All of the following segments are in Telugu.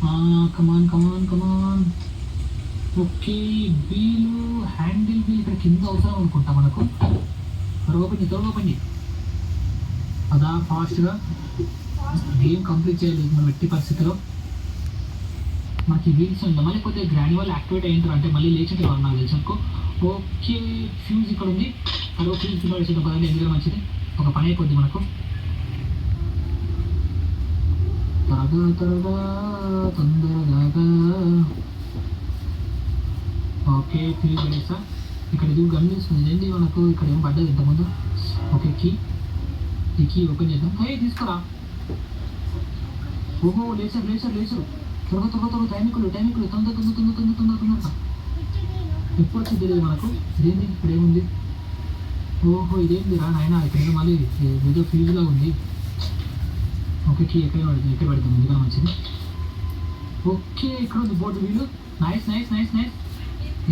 కమాన్ కమాన్ కమాన్. ఓకే, వీలు హ్యాండిల్ వీల్ ఇక్కడ కింద అవసరం అనుకుంటా మనకు. త్వరగా పండి అదా ఫాస్ట్గా గేమ్ కంప్లీట్ చేయలేదు మనం ఎట్టి పరిస్థితిలో. మనకి వీల్స్ ఉందా మళ్ళీ కొద్దిగా గ్రాన్యువల్ యాక్టివేట్ అయ్యింటారు అంటే మళ్ళీ లేచింటే వాళ్ళు నాకు తెలిసి అనుకో. ఓకే, ఫ్యూజ్ ఇక్కడ ఉంది. అదో ఫ్యూజ్ కింద వేసేద్దాం కదండి, ఎందుకంటే మంచిది, ఒక పని అయిపోద్ది మనకు. త్వరగా తొందరగా. ఓకే, ఫ్యూజ్ పడేసా. ఇక్కడ ఇది గన్ తీసుకుంది ఏంటి మనకు, ఇక్కడ ఏం పడ్డది ఇంతకుముందు. ఓకే, ఈ కీ ఓపెన్ చేద్దాం. తీసుకురా. ఓహో, లేచారు. త్వరగా టైమికులు తొందర. ఎప్పుడు వచ్చి తెలియదు మనకు. ఇదేంటి ఇక్కడ ఏముంది? ఓహో, ఇదేంటి రా నాయన, ఇక్కడ మళ్ళీ ఏదో ఫ్యూజ్ లాగా ఉంది. ఓకే, కీ ఎక్కడ పెడతాం ఎందుకన్నా మంచిది. ఓకే, ఇక్కడ ఉంది board wheel. Nice.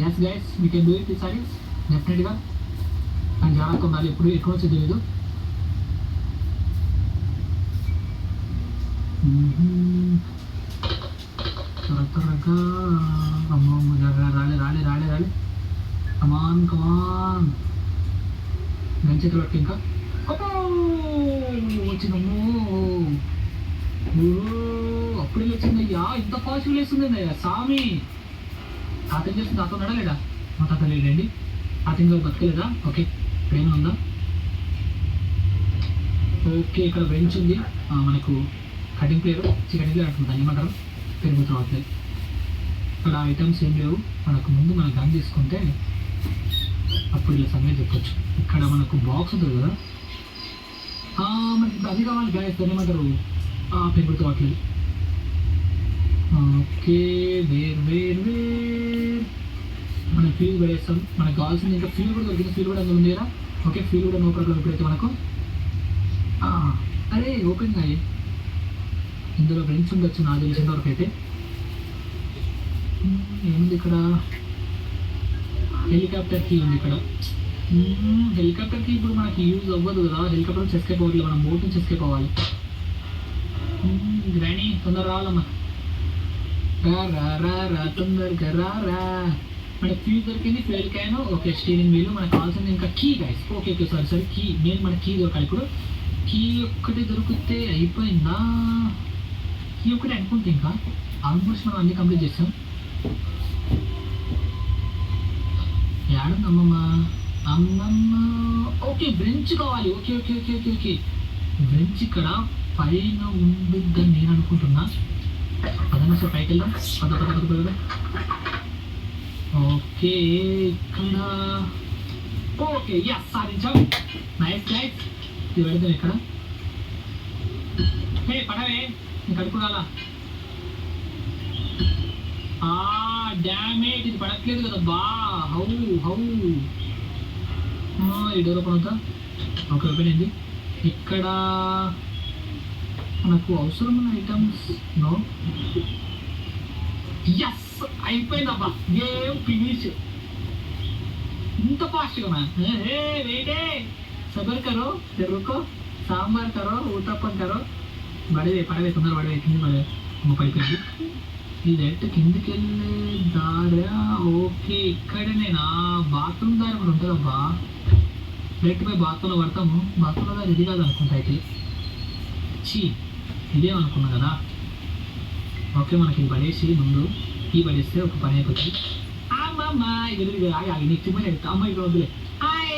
Yes guys, we can do it ఈసారి డెఫినెట్గా. కానీ జాగ్రత్త ఉండాలి, ఎప్పుడు ఎక్కడ వచ్చి తెలియదు. త్వరగా అమ్మ రాలే. కమాన్ గన్ చేతులు పట్టుకు. ఇంకా వచ్చిందమ్మో, అప్పుడే వచ్చిందయ్యా, ఇంత పాజిటివ్ వేస్తుంది అయ్యా స్వామి. తాతయ్య చేస్తుంది, తాత ఉన్నాడా లేడా? మా తాత లేడండి. తాతయ్య గారు బతకలేదా? ఓకే, ప్రేమ ఉందా? ఓకే, ఇక్కడ బెంచ్ ఉంది మనకు. కటింగ్ ప్లేయర్ అంటుంటాను, ఏమంటారు పేరు గుర్తురావట్లేదు. ఇక్కడ ఐటమ్స్ ఏం లేవు మనకు. ముందు మన గన్ తీసుకుంటే అప్పుడు ఇలా సంగతి చెప్పొచ్చు. ఇక్కడ మనకు బాక్స్ ఉంటుంది కదా, మనకి అది కావాలి గాయస్, దాన్ని ఏమంటారు పేరు గుర్తురావట్లేదు. ఓకే, వేర్ మనం ఫ్యూల్ పడేస్తాం. మనకు కావాల్సింది ఇంకా ఫ్యూల్ కూడా దొరికింది. ఫ్యూల్ కూడా అందులో ఉంది కదా. ఓకే, ఫ్యూల్ కూడా నో ప్రాబ్లం. ఇప్పుడైతే మనకు అరే ఓపెన్ అయ్యి ఇందులో ఫ్రెండ్స్ ఉండొచ్చు నాకు తెలిసిన వరకు అయితే. ఏముంది ఇక్కడ? హెలికాప్టర్ కీ ఉంది ఇక్కడ. హెలికాప్టర్ కీ ఇప్పుడు మనకి యూజ్ అవ్వదు కదా, హెలికాప్టర్ నుంచి ఎస్కేప్ అవ్వట్లేదు, మనం బోట్ నుంచి ఎస్కేప్ అవ్వాలి. గ్రానీ తొందర రావాలమ్మా, రా తొందరగా రా. మనకి ఫ్యూజ్ దొరికింది, fuel can, okay steering wheel. మనకు కావాల్సింది ఇంకా key guys. Okay sorry key, మన కీ దొరకాలి ఇప్పుడు. కీ ఒక్కటి దొరికితే అయిపోయిందా? కీ ఒక్కటి అనుకుంటే ఇంకా ఆల్మోస్ట్ మనం అన్ని కంప్లీట్ చేస్తాం. ఏడుందమ్మమ్మ ఓకే, బ్రెంచ్ కావాలి. ఓకే బ్రెంచ్ ఇక్కడ పైన ఉండిద్దని నేను అనుకుంటున్నా. పదన సార్ పైకి వెళ్దాం. పద. ఓకే, ఇక్కడ ఓకే యస్ సాధించాం. నైస్ గైస్, ఇది పెడతాం ఇక్కడ. పడవే నీకు అడుకురాలా? డ్యామేజ్, ఇది పడట్లేదు కదా బా. హౌ ఈ డోర్ ఓపెన్ అవుతా. ఓకే, ఓపెన్ అయింది. ఇక్కడ మనకు అవసరమైన ఐటమ్స్ నో. ఎస్ అయిపోయిందబ్బా, గేమ్ ఫినిష్. ఇంత ఫాస్ట్గా వెయిటే సబర్ కరో, रुको సాంబార్ కరో, ఊతప్పం కరో. పడవే తొందర పడవే, కింద పడవే. పడిపోయింది. ఈ డైరెక్ట్ కిందికి వెళ్ళే దారా. ఓకే, ఇక్కడనేనా బాత్రూమ్ దారి కూడా ఉంటుందబ్బా. డైరెక్ట్ పోయి బాత్రూంలో పడతాము. బాత్రూంలో దారి ఇది కాదు అనుకుంటా అయితే. ఇదేమనుకున్నా కదా. ఓకే, మనకి ఇది పడేసి ముందు ఈ పడేస్తే ఒక పని అయిపోతుంది. అమ్మమ్మ ఇది నెక్స్ట్ మళ్ళీ అమ్మ ఇక్కడ వద్దులే. హాయ్,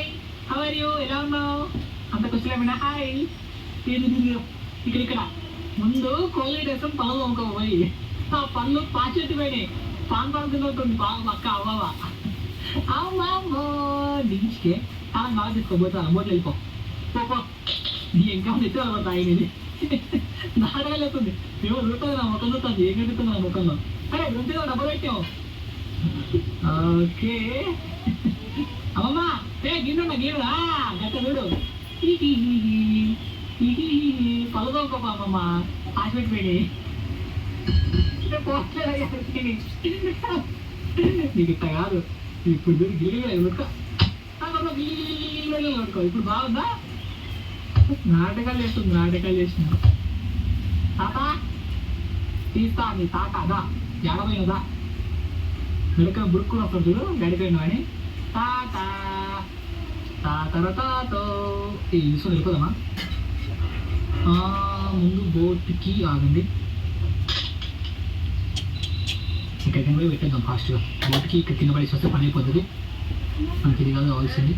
హౌ ఆర్ యూ, ఎలా ఉన్నావు? అంత కుశలమేనా? హాయ్. ఇక్కడ ముందు కోల్గేట్ వేస్తాం, పనులు తోముకోపోయి ఆ పనులు పాచెట్టు పోయినాయి. పాన్ కింద ఉంటుంది బాగా పక్క అవ్వవా. అమ్మమ్మో దించుకే బాగా తీసుకోబోతా. బోట్లు వెళ్ళిపో ఇంకా తెచ్చి పడతాయి. ఇది నాటకాలు అవుతుంది. మేము చూస్తుంది నా ముఖం చూస్తుంది, ఏం కడుతుంది నా ముఖంలో. అరే గుంటే డబ్బు పెట్టావు. ఓకే అమ్మమ్మ గిన్నున్నా గీరుడా గట్ట చూడు. పలదోకోపా అమ్మమ్మ, హాస్పిటల్ పోయి నీకు ఇట్ట కాదు. ఇప్పుడు గిల్లుకో, ఇప్పుడు బాగుందా? నాటకాలు చేస్తుంది. తాత తీస్తా నీ తాత దా ఎడబోయినదా మెడక బుడుక్కుని వస్తాడు చూడు గడిపోయిన అని తాత తాతర తాతో ఈ విషయం వెళ్ళిపోదామా ముందు బోట్కి ఆగండి ఇక్కడికి కూడా పెట్టేద్దాం ఫాస్ట్గా బోట్కి ఇక్కడ కింద పడేసి వస్తే పని అయిపోతుంది మనకి ఇది కాదు కావాల్సింది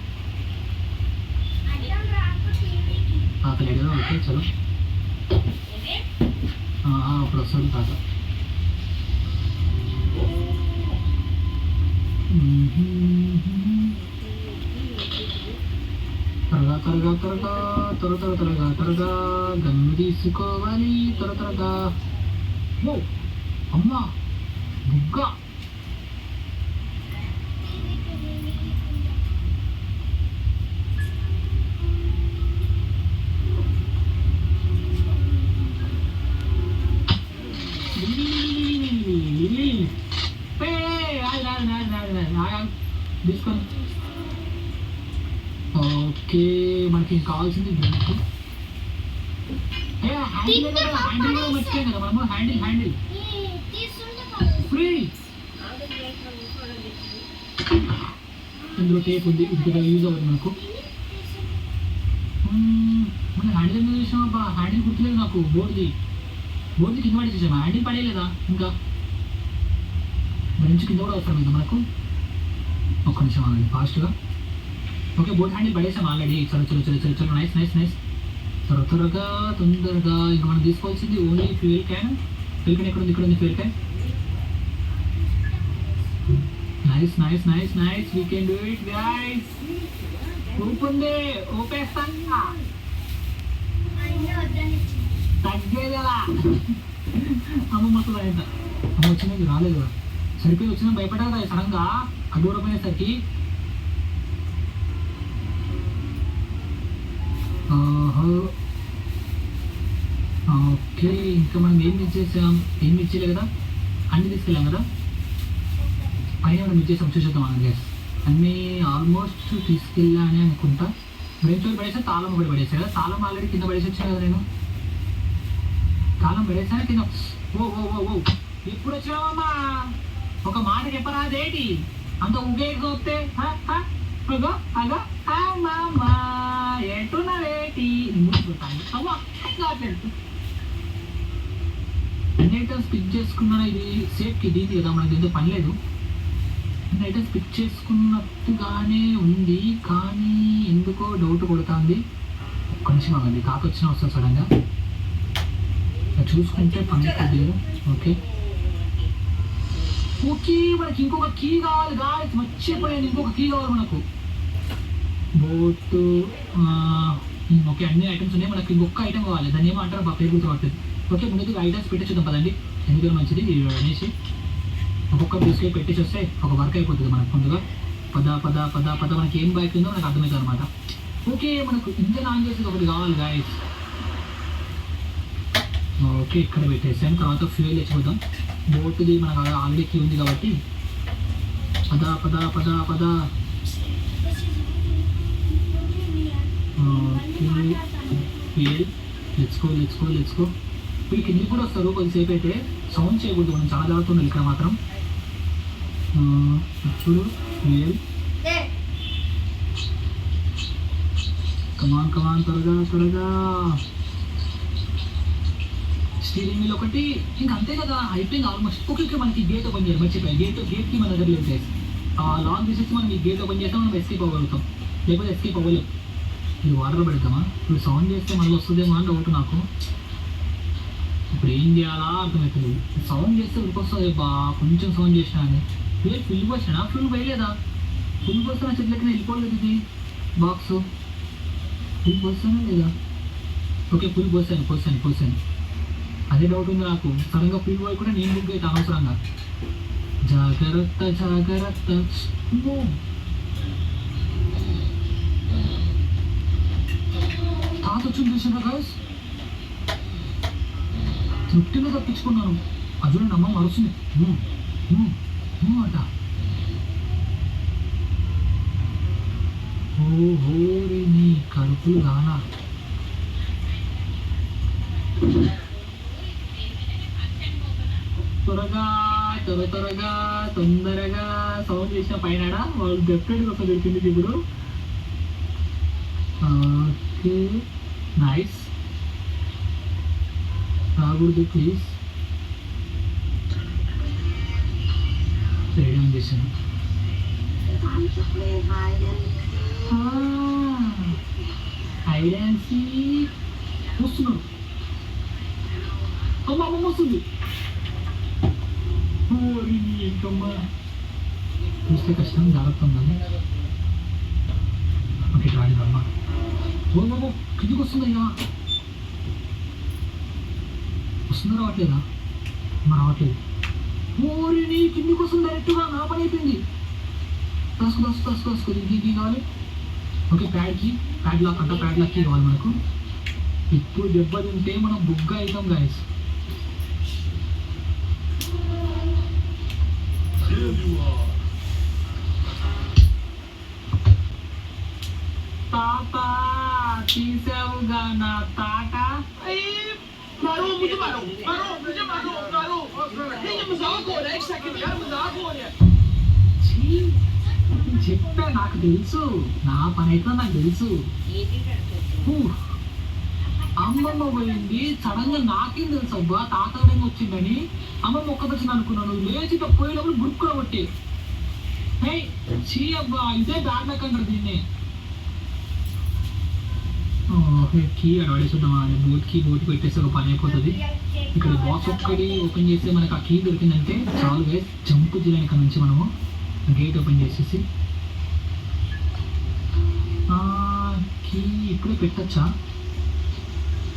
ఆకలేదు కదా ఓకే చలో అప్పుడు వస్తుంది తాత త్వరగా త్వరగా త్వరగా త్వరగా త్వరగా గన్ను తీసుకోవాలి త్వరగా ఓ అమ్మా బుగ్గ తీసుకొని ఓకే మనకి కావాల్సింది బ్రేక్ హ్యాండిల్ మర్చిపోయాం కదా మనము హ్యాండిల్ ఫ్రీ ఇందులో టేప్ ఉంది ఇది యూజ్ అవ్వదు మనకు మన హ్యాండిల్ ఎందుకు చూసామా హ్యాండిల్ గుర్తులేదు నాకు బోర్డుది కింద పడి చూసామా హ్యాండిల్ పడేయలేదా ఇంకా బెంచ్ కింద కూడా అవసరం లేదు మనకు ఒక్క నిమిషం ఆగండి ఫాస్ట్గా ఓకే బోట్ హ్యాండిల్ పడేసాం ఆల్రెడీ చలో నైస్ త్వరగా తొందరగా ఇంకా మనం తీసుకోవాల్సింది ఓన్లీ ఫ్యూయల్ క్యాన్ ఎక్కడ ఉంది ఇక్కడ ఉంది fuel can nice we can do it guys ఊపుంది ఊపేస్తాను తగ్గేదలా అమ్మ మొత్తం అయిందా అమ్మ వచ్చినది రాలేదు సరిపోయి వచ్చినా భయపడ్డా కదా సడన్గా అడ్డూరపోయేసరికి ఓకే ఇంకా మనం ఏం మిస్ చేసాం ఏం మిస్ చేయలేదు కదా అన్నీ తీసుకెళ్ళాం కదా పైన మనం మిస్ చేసాం చూసేద్దాం మనం గ్యాస్ అన్నీ ఆల్మోస్ట్ తీసుకెళ్ళాని అనుకుంటా బ్రెంచ్ పడేసా తాళం ఒకటి పడేసా కదా తాళం ఆల్రెడీ కింద పడేసి వచ్చాను కదా నేను తాళం పడేసాను కింద ఓ ఎప్పుడు వచ్చినావమ్మా ఒక మాట చెప్పరాదేటి అంత ఉగేది చూస్తే అగో అమ్మా ఎటున్నవేటి అవ్వ అన్ని ఐటమ్స్ పిక్ చేసుకున్నా ఇది సేఫ్కి ఇది కదా మనకి దీంతో పని లేదు అన్ని ఐటమ్స్ పిక్ చేసుకున్నట్టుగానే ఉంది కానీ ఎందుకో డౌట్ కొడుతుంది ఒక్క నిమిషం ఆగండి తాత వచ్చినా వస్తుంది సడన్గా చూసుకుంటే పని అవుతుంది కదా ఓకే మనకి ఇంకొక కీ కావాలి గాయస్ మర్చిపోయాను ఇంకొక కీ కావాలి మనకు బోట్ ఓకే అన్ని ఐటమ్స్ ఉన్నాయి మనకి ఇంకొక ఐటమ్ కావాలి దాన్ని ఏమంటారు మా పేరు గుర్తుపడుతుంది ఓకే ముందుగా ఐటమ్స్ పెట్టేద్దాం పదండి ఎందుకంటే మంచిది అనేసి ఒక్కొక్క తీసుకెళ్ళి పెట్టేసి వస్తే ఒక వర్క్ అయిపోతుంది మనకు ముందుగా పద మనకి ఏం బైక్ ఉందో మనకు అర్థమవుతుంది అనమాట ఓకే మనకు ఇంజన్ ఆన్ చేసేది ఒకటి కావాలి గాయస్ ఓకే ఇక్కడ పెట్టేసాను తర్వాత ఫ్యూయల్ తెచ్చిపోతాం బోట్ది మనకు ఆల్రెడీ కీ ఉంది కాబట్టి పద ఓకే ఫ్యూయల్ లెట్స్ గో వీళ్ళు కిందికి కూడా వస్తారు కొద్దిసేపు అయితే సౌండ్ చేయకూడదు మనం చాలా జాగ్రత్త ఉండాలి ఇక్కడ మాత్రం ఇప్పుడు ఫ్యూయల్ కమాన్ త్వరగా స్టీరింగ్ వీల్ ఒకటి ఇంకా అంతే కదా అయిపోయింది ఆల్మోస్ట్ ఓకే మనకి గేట్ ఓపెన్ చేయాలి మర్చిపోయాయి గేట్కి మన దగ్గర లేదు లాంగ్ డిస్టెన్స్ మనం ఈ గేట్ ఓపెన్ చేస్తే మనం ఎస్కేప్ అవ్వగలుగుతాం లేకపోతే ఎస్కేప్ అవ్వలేం ఇది వాటర్లో పెడతామా ఇప్పుడు సౌండ్ చేస్తే మళ్ళీ వస్తుందేమో అని డౌట్ నాకు ఇప్పుడు ఏం చేయాలా అర్థమవుతుంది సౌండ్ చేస్తే ఉరికొస్తుంది కొంచెం సౌండ్ చేసినా అని ఫుల్ పోసినా ఫుల్ వేయలేదా ఫుల్ పోస్తున్నా చెట్లకి వెళ్ళిపోలేదు ఇది బాక్స్ ఫుల్ పోస్తానా లేదా ఓకే ఫుల్ పోసాను అదే డౌట్ ఉంది నాకు సడన్గా ఫుల్ పోయి కూడా నేను బుక్ అయితే అనవసరంగా జాగ్రత్త తాత వచ్చింది చూసారా గాయస్ తృప్తిలో తప్పించుకున్నాను అది చూడండి అమ్మ మరుస్తుంది అట ఓహో నీ కడుపులు రానా త్వరగా త్వరగా తొందరగా సౌండ్ చేసిన పైన వాళ్ళు డెఫినెట్గా వస్తుంది కిందికి ఇప్పుడు. Okay nice. రాకూడదు ప్లీజ్. రేడియో ఆన్ చేశాను. హైడ్ అండ్ సీక్ వస్తున్నారు. అమ్మ అమ్మ వస్తుంది. ఏంటమ్మా చూస్తే కష్టం, జాగ్రత్త ఉందని. ఓకే రాలేదమ్మా. ఓ బాబు కిందికి వస్తుంది. అయ్యా వస్తుందా రావట్లేదా? రావట్లేదు. ఓరిని కిందికి వస్తుంది డైరెక్ట్గా. నా పని అయిపోయింది. దాసుకో దీనికి కావాలి. ఓకే ప్యాడ్ లాక్ అంట. ప్యాడ్ లాక్కి కావాలి మనకు. ఇప్పుడు దెబ్బ తింటే మనం బుగ్గ అవుతాం గాయస్. తాత తీసావుగా నా తాట. Maru, मुझे मारो. नहीं ये मजाक हो रहा है. एक सेकंड यार, मजाक हो रहा है. చెప్పా నాకు తెలుసు. నా పని అయితే నాకు తెలుసు. అమ్మమ్మ పోయింది. సడన్ గా నాకేం తెలుసు అబ్బా తాతడం వచ్చిందని. అమ్మమ్మ ఒక్కదొచ్చింది అనుకున్నాను. లేచి పోయినప్పుడు బుక్ కొట్టి చీ అబ్బా ఇదే బ్యాడ్ లక్ అంటారు దీన్ని. కీ అడవాడేసుద్దామా? బోట్ పెట్టేస్తే ఒక పని అయిపోతుంది. ఇక్కడ బాక్స్ ఒక్కటి ఓపెన్ చేస్తే మనకు ఆ కీ దొరికిందంటే చాలు గైస్. జంప్ చేయడానికి ఇక్కడ నుంచి మనము గేట్ ఓపెన్ చేసేసి కీ ఇప్పుడే పెట్టచ్చా?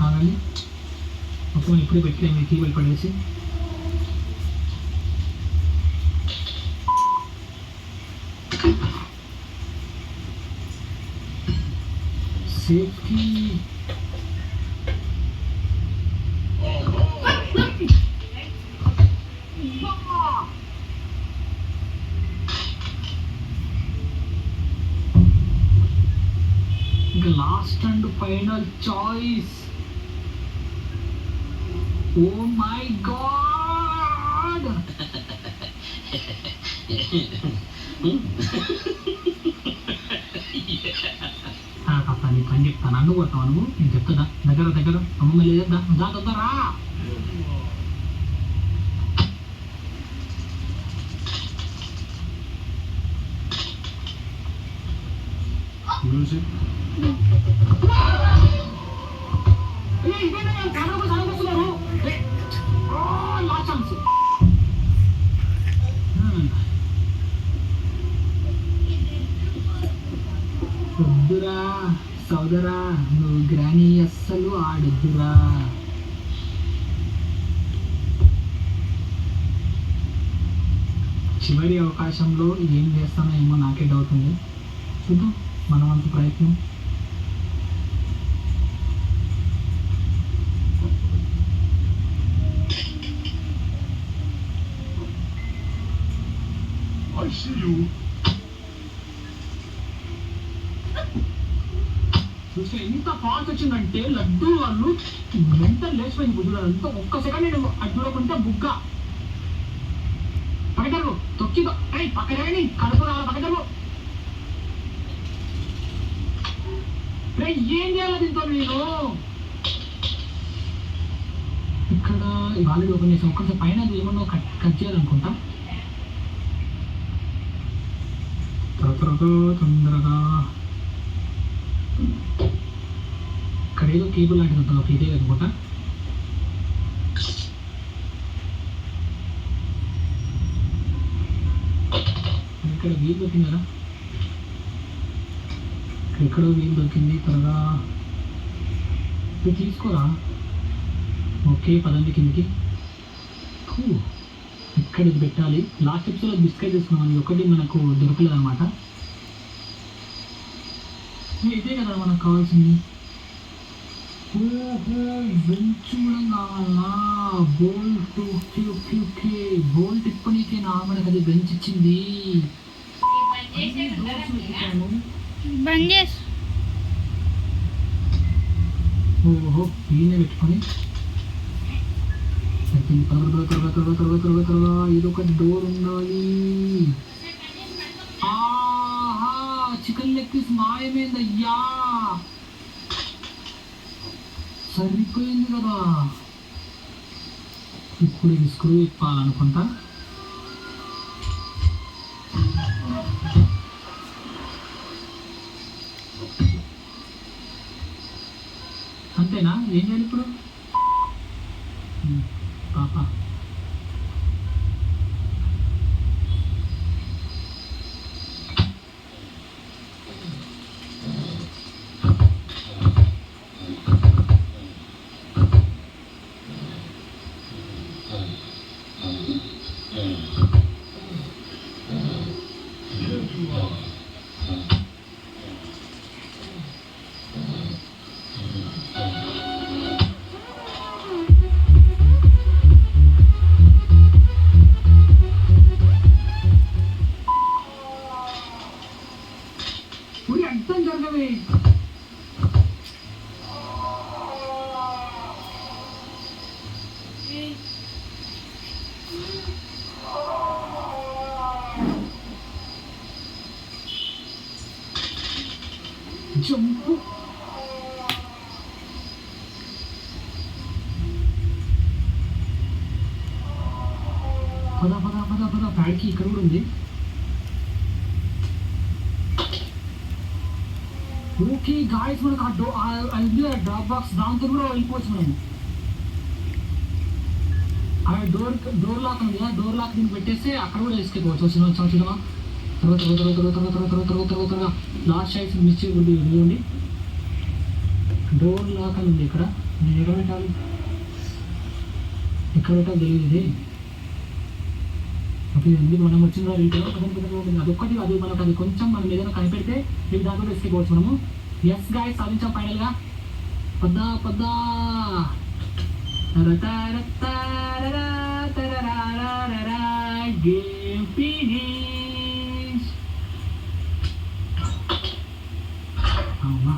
ఆగండి. ఓకే ఇప్పుడే పెట్టలేము. కీ బయట పడేసి సేఫ్టీ. ఇంకా last and final choice. Oh my god. నీ పని చెప్తాను. అన్ను కొడతావు నువ్వు. నేను చెప్తుందా దగ్గర అమ్మమ్మ లేదా దాతొద్దారా. వద్దురా సోదరా, నువ్వు గ్రానీ అస్సలు ఆడొద్దురా. చివరి అవకాశంలో ఏం చేస్తానో ఏమో నాకే డౌట్ ఉంది. చూద్దాం మనం అంత ప్రయత్నం. చూస్తే ఎంత ఫాస్ట్ వచ్చిందంటే లడ్డు వాళ్ళు మెంటల్ లేచిపోయింది. బుద్ధులు అంతా ఒక్క సెకండ్ నేను అటు చూడకుంటే బుగ్గ పక్కదరు తొక్కిదో పక్కనే కడుపు రావాలి. పక్కదరు ఏం చేయాలి దీంతో నేను. ఇక్కడ ఆల్రెడీ ఓపెన్ చేసాం. ఒక్కసారి పైన ఏమన్నా కట్ చేయాలనుకుంటా. తొందరగా ఇక్కడ ఏదో కేబుల్ లాంటిది ఉంటుంది. ఒక ఇదే అనుకుంటా. ఇక్కడ వీల్ దొరికింది కదా. ఎక్కడో వీల్ దొరికింది. త్వరగా తీసుకోరా. ఓకే పదండి కిందికి. ఇక్కడ ఇది పెట్టాలి. లాస్ట్ ఎపిసోడ్లో బిస్కెట్ తీసుకున్నాం. ఇది ఒకటి మనకు దొరకలేదు అనమాట. ఇదే కదా మనకు కావాల్సింది. ఓహో బెంచ్ కూడా కావాలా? Bolt. Okay okay okay bolt ఇప్పటికే నా మనకు అది బెంచ్ ఇచ్చింది. ఓహో ఈయన పెట్టుకొని త్వరగా త్వరగా త్వరగా త్వరగా త్వరగా త్వరగా ఏదో ఒక డోర్ ఉండాలి. ఆహా, చికెన్ లెగ్ పీస్ మాయమైందయ్యా. సరిపోయింది కదా. ఇప్పుడు ఇది స్క్రూ ఇప్పాలనుకుంటా. అంతేనా? ఏం చేయాలి ఇప్పుడు? పాప అర్థం జరగవే. జంపు పద పద పద పద. ప్యాడ్కి ఇక్కడ కూడా ఉంది. ఓకే గాయస్, మనకు డ్రాప్ బాక్స్ దాంతో కూడా వెళ్ళిపోవచ్చు మనము. ఆ డోర్ లాక్ ఉంది కదా, డోర్ లాక్ దీన్ని పెట్టేస్తే అక్కడ కూడా వేసుకెళ్ళిపోవచ్చు. వచ్చిన చూడమా. తర్వాత తర్వాత తర్వాత తర్వాత తర్వాత తర్వాత తర్వాత తర్వాత లాస్ట్ షైట్స్ మిస్ చేయకూడదు. ఇదిగోండి డోర్ లాక్ అని ఉంది ఇక్కడ. నేను ఎక్కడ పెట్టాలి, ఎక్కడ పెట్టాలి తెలియదు ఇది. ఓకే అండి, మనం వచ్చిన అదొక్కటి. అది మనకు అది కొంచెం మనం ఏదైనా కనిపెడితే ఇది దాంట్లో వేసుకోవచ్చు మనము. ఎస్ గాయస్, సాధించాం ఫైనల్గా. పద్దా పద్దా గేమ్ ఫినిష్. అవునా